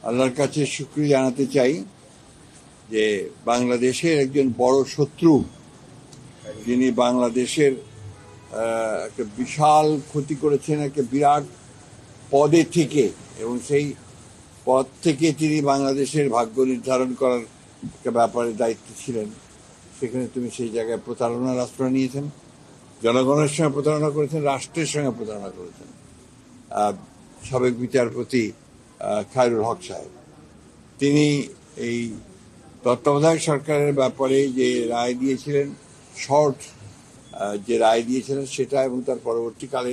আল্লাহর কাছে শুকরিয়া জানাতে চাই যে বাংলাদেশের একজন বড় শত্রু, যিনি বাংলাদেশের একটা বিশাল ক্ষতি করেছেন একটা বিরাট পদে থেকে, এবং সেই পদ থেকে তিনি বাংলাদেশের ভাগ্য নির্ধারণ করার একটা ব্যাপারে দায়িত্ব ছিলেন। সেখানে তুমি সেই জায়গায় প্রতারণার আশ্রয় নিয়েছেন, জনগণের সঙ্গে প্রতারণা করেছেন, রাষ্ট্রের সঙ্গে প্রতারণা করেছেন। সাবেক বিচারপতি খায়রুল হক সাহেব, তিনি এই তত্ত্বাবধায়ক সরকারের ব্যাপারে যে রায় দিয়েছিলেন, শর্ট যে রায় দিয়েছিলেন সেটা, এবং তার পরবর্তীকালে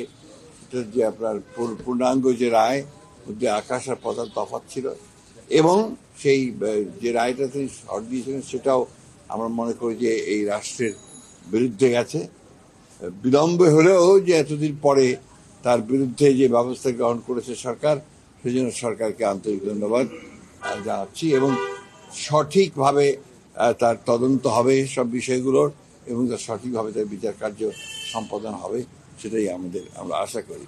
সেটার যে আপনার পূর্ণাঙ্গ যে রায়, মধ্যে আকাশ আর পাতাল তফাৎ ছিল। এবং সেই যে রায়টা তিনি শর্ট দিয়েছিলেন সেটাও আমরা মনে করি যে এই রাষ্ট্রের বিরুদ্ধে গেছে। বিলম্বে হলেও যে এতদিন পরে তার বিরুদ্ধে যে ব্যবস্থা গ্রহণ করেছে সরকার, সেজন্য সরকারকে আন্তরিক ধন্যবাদ জানাচ্ছি। এবং সঠিকভাবে তার তদন্ত হবে সব বিষয়গুলোর, এবং তার সঠিকভাবে তার বিচার কার্য সম্পাদন হবে, সেটাই আমরা আশা করি।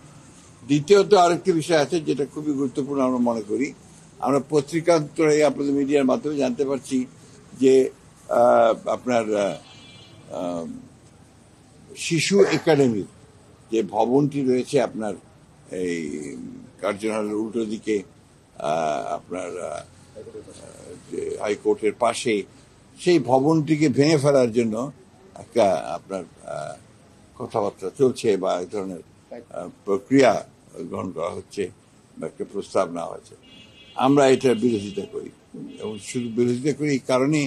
দ্বিতীয়ত আরেকটি বিষয় আছে যেটা খুবই গুরুত্বপূর্ণ আমরা মনে করি। আমরা পত্রিকান্তরে আপনাদের মিডিয়ার মাধ্যমে জানতে পারছি যে আপনার শিশু একাডেমির যে ভবনটি রয়েছে আপনার এই কার্জন উল্টো দিকে, আপনার হাইকোর্টের পাশে, সেই ভবনটিকে ভেঙে ফেলার জন্য একটা আপনার কথাবার্তা চলছে বা এক ধরনের প্রক্রিয়া গ্রহণ করা হচ্ছে বা একটা প্রস্তাব নেওয়া হয়েছে। আমরা এটার বিরোধিতা করি, এবং শুধু বিরোধিতা করি এই কারণে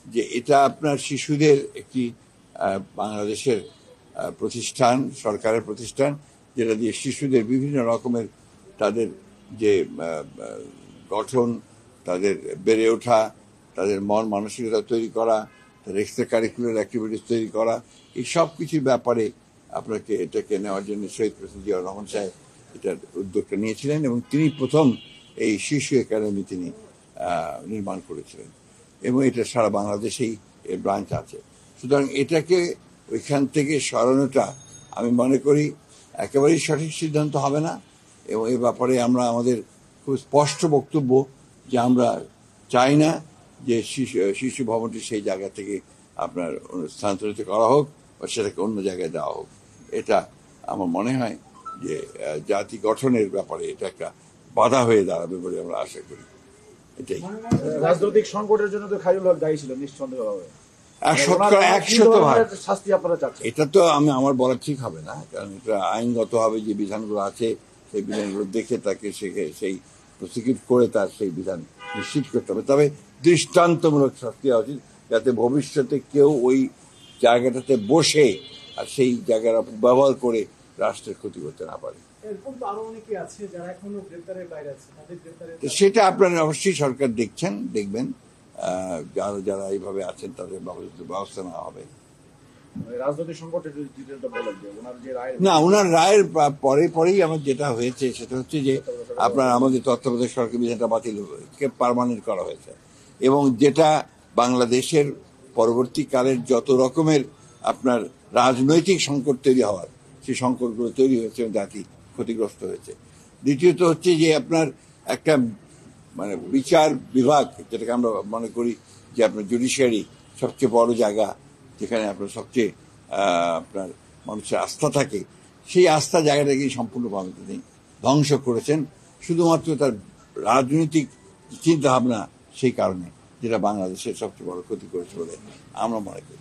যে এটা আপনার শিশুদের একটি বাংলাদেশের প্রতিষ্ঠান, সরকারের প্রতিষ্ঠান, যেটা দিয়ে শিশুদের বিভিন্ন রকমের তাদের যে গঠন, তাদের বেড়ে ওঠা, তাদের মন মানসিকতা তৈরি করা, তাদের এক্সট্রা কারিকুলার অ্যাক্টিভিটিস তৈরি করা, এই সব কিছুর ব্যাপারে আপনাকে এটাকে নেওয়ার জন্য শহীদ প্রেসিডেন্ট জিয়াউর রহমান সাহেব এটার উদ্যোগটা নিয়েছিলেন, এবং তিনি প্রথম এই শিশু একাডেমি তিনি নির্মাণ করেছিলেন, এবং এটা সারা বাংলাদেশেই এর ব্রাঞ্চ আছে। সুতরাং এটাকে ওইখান থেকে সরানোটা আমি মনে করি একেবারেই সঠিক সিদ্ধান্ত হবে না, এবং এ ব্যাপারে আমরা আমাদের খুব স্পষ্ট বক্তব্য যে আমরা চাই না যে শিশু ভবনটি সেই জায়গা থেকে আপনার স্থানান্তরিত করা হোক বা সেটাকে অন্য জায়গায় দেওয়া হোক। এটা আমার মনে হয় যে জাতি গঠনের ব্যাপারে এটা একটা বাধা হয়ে দাঁড়াবে বলে আমরা আশা করি। এটাই। রাজনৈতিক সংকটের জন্য তো খায়রুল হক দায়ী ছিল নিঃসন্দেহভাবে। 100% শাস্তি আপনারা চাচ্ছেন? এটা তো আমার বলা ঠিক হবে না, কারণ এটা আইনগতভাবে যে বিধানগুলো আছে সেই বিধানগুলো দেখে তাকে সেই প্রসিকিউট করে তার সেই বিধান নিশ্চিত করতে হবে। তবে দৃষ্টান্তমূলক শাস্তি হওয়া উচিত, যাতে ভবিষ্যতে কেউ ওই জায়গাটাতে বসে আর সেই জায়গার ব্যবহার করে রাষ্ট্রের ক্ষতি করতে না পারে। সেটা আপনারা অবশ্যই সরকার দেখবেন, যারা এইভাবে আছেন তাদের ব্যবস্থা নেওয়া হবে। রাজনৈতিক সংকটের না, ওনার রায়ের পরেই আমার যেটা হয়েছে সেটা হচ্ছে যে আপনার আমাদের তত্ত্বাবধায়ক সরকার বিধানটা বাতিল পার্মানেন্ট করা হয়েছে, এবং যেটা বাংলাদেশের পরবর্তীকালের যত রকমের আপনার রাজনৈতিক সংকট তৈরি হওয়ার, সেই সংকটগুলো তৈরি হয়েছে এবং জাতি ক্ষতিগ্রস্ত হয়েছে। দ্বিতীয়ত হচ্ছে যে আপনার একটা মানে বিচার বিভাগ, যেটাকে আমরা মনে করি যে আপনার জুডিশিয়ারি সবচেয়ে বড় জায়গা, যেখানে আপনার সবচেয়ে আপনার মানুষের আস্থা থাকে, সেই আস্থা জায়গাটাকে সম্পূর্ণভাবে তিনি ধ্বংস করেছেন, শুধুমাত্র তার রাজনৈতিক চিন্তা ভাবনা সেই কারণে, যেটা বাংলাদেশের সবচেয়ে বড় ক্ষতি করেছে বলে আমরা মনে করি।